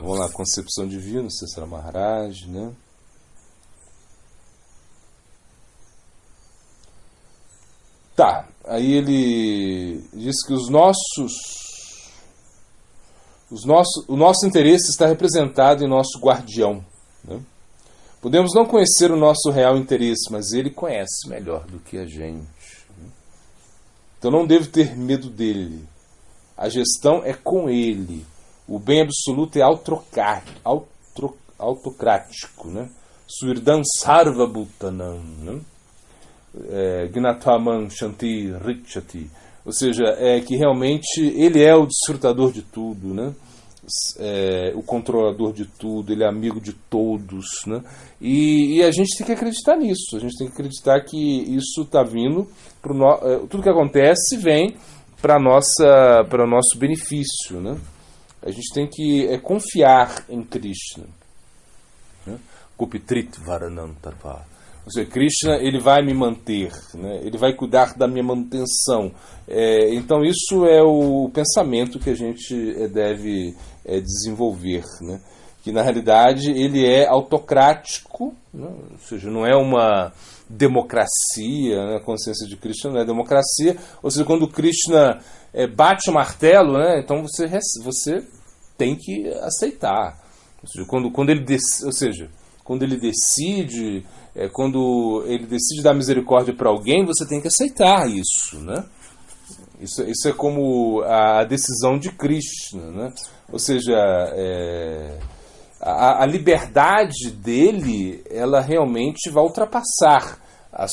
vamos lá, concepção divina, Sesara Maharaj, né? Tá, aí ele diz que o nosso interesse está representado em nosso guardião, né? Podemos não conhecer o nosso real interesse, mas ele conhece melhor do que a gente, né? Então não devo ter medo dele. A gestão é com ele. O bem absoluto é autocrático, né? Suirdam Sarva Bhutanam, né? Gnatvaman Shanti Richati. Ou seja, é que realmente ele é o desfrutador de tudo, né? O controlador de tudo, ele é amigo de todos, né? E a gente tem que acreditar nisso, a gente tem que acreditar que isso está vindo, tudo que acontece vem para o nosso benefício, né? A gente tem que confiar em Krishna, né? Kupitrit Varanantava. Ou seja, Krishna, ele vai me manter, né? Ele vai cuidar da minha manutenção. Então isso é o pensamento que a gente deve desenvolver, né? Que na realidade ele é autocrático, né? Ou seja, não é uma democracia, né? A consciência de Krishna não é democracia. Ou seja, quando Krishna bate o martelo, né? Então você tem que aceitar. Ou seja, quando ele decide, quando ele decide dar misericórdia para alguém, você tem que aceitar isso, né? Isso é como a decisão de Krishna, né? Ou seja, a liberdade dele, ela realmente vai ultrapassar a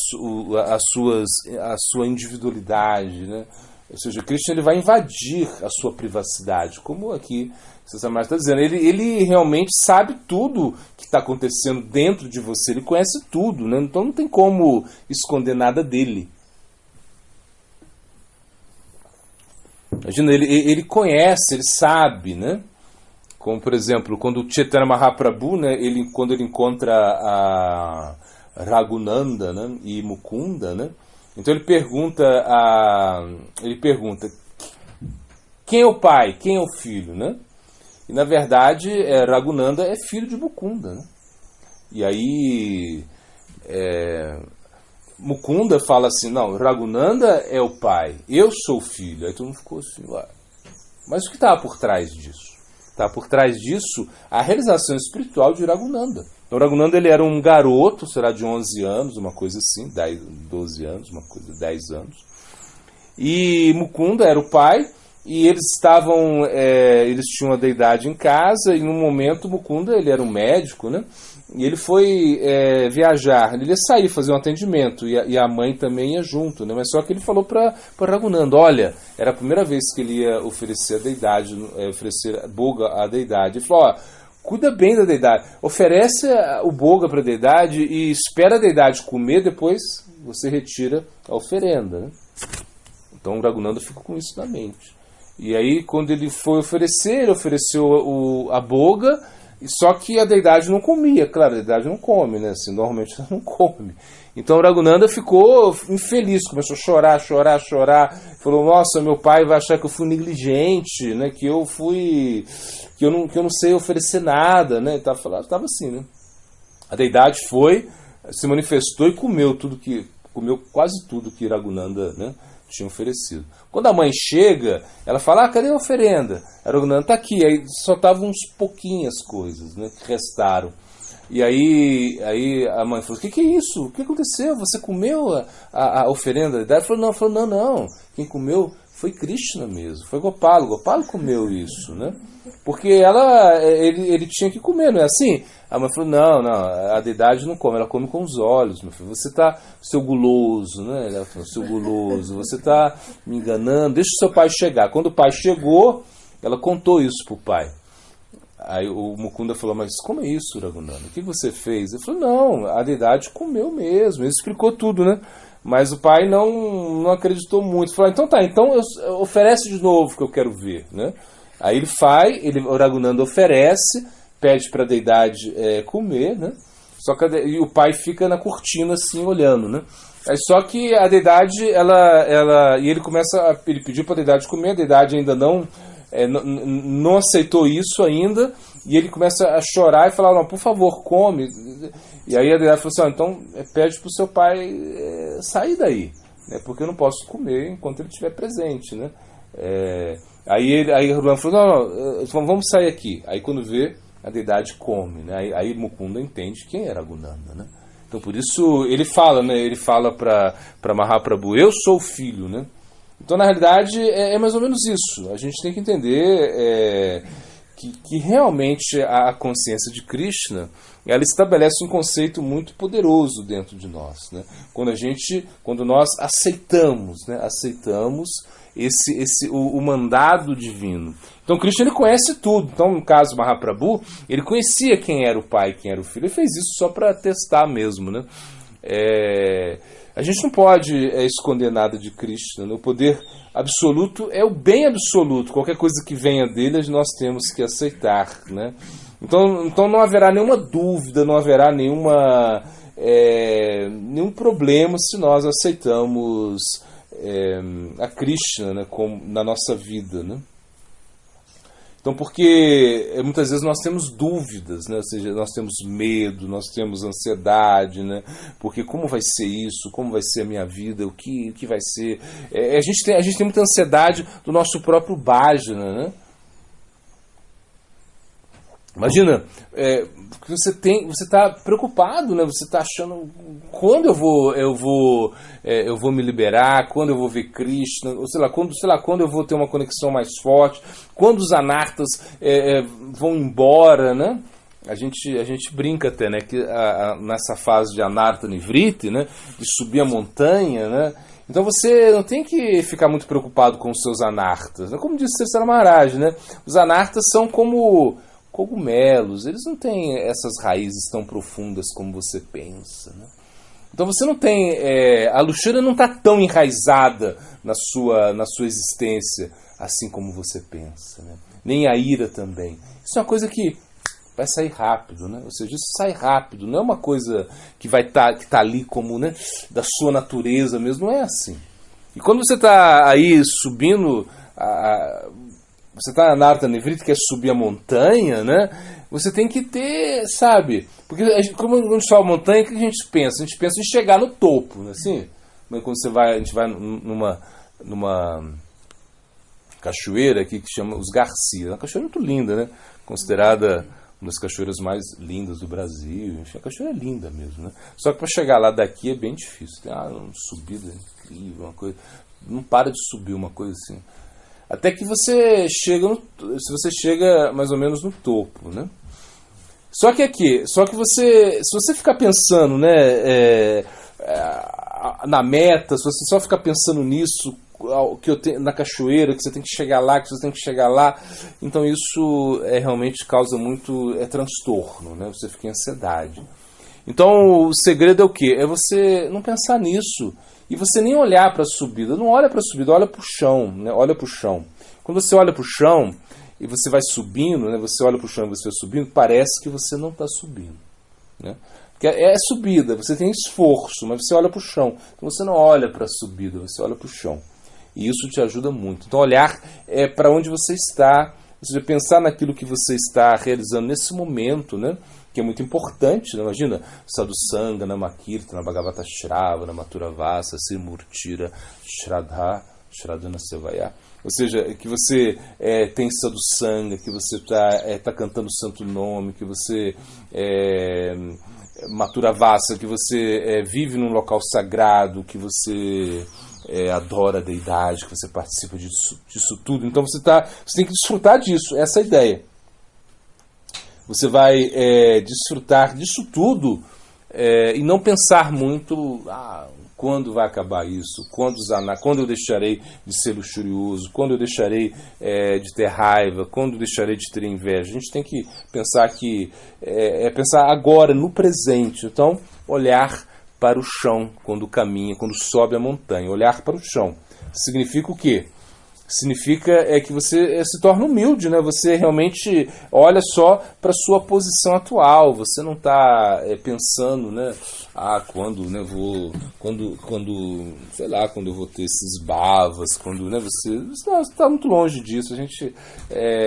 sua individualidade, né? Ou seja, Krishna, ele vai invadir a sua privacidade, como aqui Sesara Maharaj está dizendo. Ele realmente sabe tudo que está acontecendo dentro de você, ele conhece tudo, né? Então não tem como esconder nada dele. Imagina, ele conhece, ele sabe, né? Como, por exemplo, quando o Chaitanya Mahaprabhu, né, quando ele encontra a Raghunanda, né, e Mukunda, né? Então ele pergunta quem é o pai, quem é o filho, né? E na verdade Raghunanda é filho de Mukunda, né? E aí Mukunda fala assim, não, Raghunanda é o pai, eu sou o filho. Aí todo mundo ficou assim, ué, mas o que estava por trás disso? Estava por trás disso a realização espiritual de Raghunanda. Então Raghunanda, ele era um garoto, será de 11 anos, uma coisa assim, 12 anos, uma coisa, 10 anos. E Mukunda era o pai, e eles tinham uma deidade em casa, e no momento Mukunda, ele era um médico, né? E ele foi viajar, ele ia sair, fazer um atendimento, e a mãe também ia junto, né? Mas só que ele falou para Raghunanda, olha, era a primeira vez que ele ia oferecer a deidade, oferecer boga à deidade. Ele falou, ó, cuida bem da deidade, oferece o boga para a deidade e espera a deidade comer, depois você retira a oferenda, né? Então o Raghunanda ficou com isso na mente. E aí quando ele foi oferecer, ele ofereceu a boga, só que a deidade não comia. Claro, a deidade não come, né? Assim, normalmente ela não come. Então o Raghunanda ficou infeliz, começou a chorar. Falou, nossa, meu pai vai achar que eu fui negligente, né? Que eu não sei oferecer nada, né? Estava assim, né? A deidade se manifestou e comeu quase tudo que Raghunanda, né, tinha oferecido. Quando a mãe chega, ela fala, cadê a oferenda? A Raghunanda está aqui. Aí só estavam uns pouquinhas coisas, né, que restaram. E aí a mãe falou, o que é isso? O que aconteceu? Você comeu a oferenda? Ela falou, não. Quem comeu foi Krishna mesmo, foi Gopala. Gopala comeu isso, né? Porque ele tinha que comer, não é assim? A mãe falou, não, a deidade não come, ela come com os olhos, meu filho. Você está, seu guloso, né? Ela falou, seu guloso, você está me enganando, deixa o seu pai chegar. Quando o pai chegou, ela contou isso para o pai. Aí o Mukunda falou, mas como é isso, Raghunanda? O que você fez? Ele falou, não, a deidade comeu mesmo. Ele explicou tudo, né? Mas o pai não acreditou muito. Falou, então oferece de novo que eu quero ver, né? Aí o Raghunanda oferece, pede para a deidade comer, né? Só que e o pai fica na cortina assim, olhando, né? Aí, só que a deidade, e ele pediu para a deidade comer, a deidade ainda não aceitou isso ainda, e ele começa a chorar e falar, não, por favor, come. E aí a Deidade falou assim, então pede para o seu pai sair daí, né, porque eu não posso comer enquanto ele estiver presente, né. Aí Raghunan falou, não, vamos sair aqui. Aí quando vê, a Deidade come, né? Aí Mukunda entende quem era Raghunanda, né? Então por isso ele fala, né? Ele fala para Mahaprabhu, eu sou o filho, né? Então na realidade é mais ou menos isso. A gente tem que entender que realmente a consciência de Krishna, ela estabelece um conceito muito poderoso dentro de nós, né? Quando nós aceitamos, né? Aceitamos o mandado divino. Então Krishna, ele conhece tudo. Então no caso do Mahaprabhu, ele conhecia quem era o pai e quem era o filho. Ele fez isso só para testar mesmo, né? A gente não pode esconder nada de Krishna, né? O poder absoluto é o bem absoluto. Qualquer coisa que venha dele, nós temos que aceitar, né? Então não haverá nenhuma dúvida, não haverá nenhum problema se nós aceitamos a Krishna, né, na nossa vida, né? Então, porque muitas vezes nós temos dúvidas, né? Ou seja, nós temos medo, nós temos ansiedade, né? Porque como vai ser isso? Como vai ser a minha vida? O que vai ser? A gente tem muita ansiedade do nosso próprio bhajana, né? Imagina, você está preocupado, né? Você está achando quando eu vou me liberar, quando eu vou ver Krishna, ou sei lá, quando eu vou ter uma conexão mais forte, quando os anartas vão embora, né? A gente brinca até, né, que nessa fase de anarta nivriti, né, de subir a montanha, né? Então você não tem que ficar muito preocupado com os seus anartas, né? Como disse Sri Maharaj, né? Os anartas são como cogumelos, eles não têm essas raízes tão profundas como você pensa, né? Então você não tem, a luxúria não está tão enraizada na sua existência assim como você pensa, né? Nem a ira também. Isso é uma coisa que vai sair rápido, né? Ou seja, isso sai rápido, não é uma coisa que que tá ali como, né, da sua natureza mesmo, não é assim. E quando você está aí subindo você está na Narta Nivriti, que é subir a montanha, né? Você tem que ter, sabe? Porque como a gente sobe a montanha, o que a gente pensa? A gente pensa em chegar no topo, né? Assim, quando a gente vai numa cachoeira aqui que chama Os Garcia. Uma cachoeira muito linda, né? Considerada uma das cachoeiras mais lindas do Brasil. Enfim, a cachoeira é linda mesmo, né? Só que para chegar lá daqui é bem difícil. Tem uma subida incrível, uma coisa. Não para de subir, uma coisa assim. Até que você chega mais ou menos no topo, né? Só que se você ficar pensando, né, na meta, se você só ficar pensando nisso, na cachoeira, que você tem que chegar lá, então isso realmente causa muito transtorno, né? Você fica em ansiedade. Então o segredo é o quê? É você não pensar nisso. E você nem olhar para a subida. Não olha para a subida, olha para o chão, né? Olha para o chão. Quando você olha para o chão e você vai subindo, né? Você olha para o chão e você vai subindo, parece que você não está subindo, né? Porque é subida, você tem esforço, mas você olha para o chão. Então você não olha para a subida, você olha para o chão. E isso te ajuda muito. Então olhar para onde você está, ou seja, pensar naquilo que você está realizando nesse momento, né? Que é muito importante, né? Imagina, Sadhusanga, Namakirtana, Bhagavata Shrava, Namaturvasa, Simurtira, Shradhana Sevaya. Ou seja, que você tem Sadhusanga, que você tá cantando o santo nome, que você Maturavasa, que você vive num local sagrado, que você adora a deidade, que você participa disso tudo. Então você tem que desfrutar disso, essa é a ideia. Você vai desfrutar disso tudo e não pensar muito quando vai acabar isso, quando eu deixarei de ser luxurioso, quando eu deixarei de ter raiva, quando eu deixarei de ter inveja. A gente tem que pensar pensar agora, no presente. Então, olhar para o chão quando caminha, quando sobe a montanha. Olhar para o chão. Significa o quê? Significa que você se torna humilde, né? Você realmente olha só para sua posição atual. Você não está pensando, né? Quando, né, sei lá, quando eu vou ter esses bhavas, quando, né, você está muito longe disso. A gente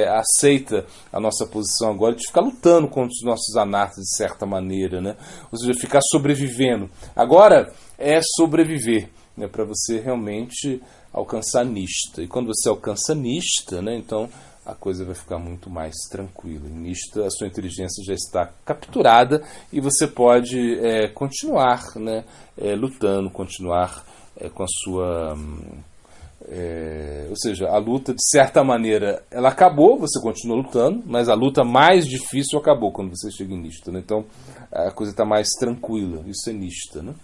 aceita a nossa posição agora de ficar lutando contra os nossos anartas de certa maneira, né? Ou seja, ficar sobrevivendo. Agora é sobreviver, né, para você realmente alcançar Nishta. E quando você alcança Nishta, né, então a coisa vai ficar muito mais tranquila. Em Nishta, a sua inteligência já está capturada e você pode continuar, né, lutando, continuar com a sua... ou seja, a luta, de certa maneira, ela acabou, você continua lutando, mas a luta mais difícil acabou quando você chega em Nishta, né? Então a coisa está mais tranquila. Isso é Nishta, né?